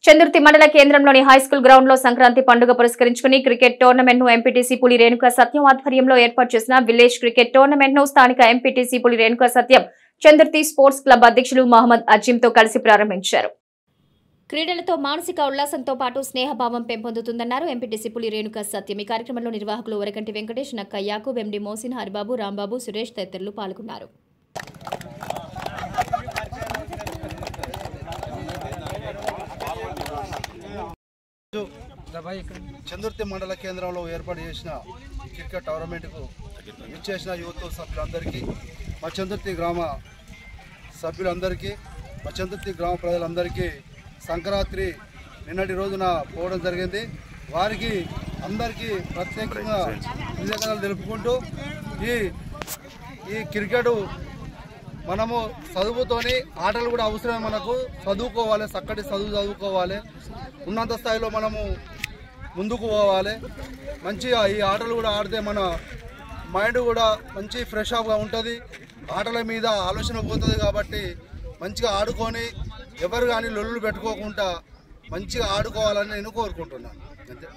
చందుర్తి మండల కేంద్రంలోని high school ground లో సంక్రాంతి పండుగ పురస్కరించుకుని క్రికెట్ టోర్నమెంట్ ను ఎంపీటీసీ పులి రేణుకా సత్యం ఆధ్వర్యంలో ఏర్పాటు చేసిన విలేజ్ క్రికెట్ టోర్నమెంట్ ను స్థానిక ఎంపీటీసీ పులి రేణుకా సత్యం చందుర్తి స్పోర్ట్స్ క్లబ్ అధ్యక్షులు మహమ్మద్ అజీం తో కలిసి ప్రారంభించారు. క్రీడలతో మానసిక ఉల్లాసంతో పాటు స్నేహభావం పెంపొందుతుందన్నారు ఎంపీటీసీ పులి రేణుకా సత్యం. ఈ కార్యక్రమంలో నిర్వాహకులు వరకంటి వెంకటేష్, నక్క యాకూబ్, ఎండి మోసిన్, హరిబాబు, రాంబాబు, సురేష్ తదితరులు పాల్గొన్నారు. చందుర్తి మండల కేంద్రంలో ఏర్పాటు చేసిన క్రికెట్ టోర్నమెంట్కు ఇచ్చేసిన యూత్ సభ్యులందరికీ, మా చందుర్తి గ్రామ సభ్యులందరికీ, మా చందుర్తి గ్రామ ప్రజలందరికీ సంక్రాంతి నిన్నటి రోజున పోవడం జరిగింది. వారికి అందరికీ ప్రత్యేకంగా కృతజ్ఞతలు తెలుపుకుంటూ ఈ క్రికెట్ మనము చదువుతోని ఆటలు కూడా అవసరమే. మనకు చదువుకోవాలి, చక్కటి చదువుకోవాలి, ఉన్నత స్థాయిలో మనము ముందుకు పోవాలి. మంచిగా ఈ ఆటలు కూడా ఆడితే మన మైండ్ కూడా మంచి ఫ్రెష్ అప్గా ఉంటుంది, ఆటల మీద ఆలోచన పోతుంది. కాబట్టి మంచిగా ఆడుకొని ఎవరు కానీ లొల్లులు పెట్టుకోకుండా మంచిగా ఆడుకోవాలని నేను కోరుకుంటున్నాను. అంతే.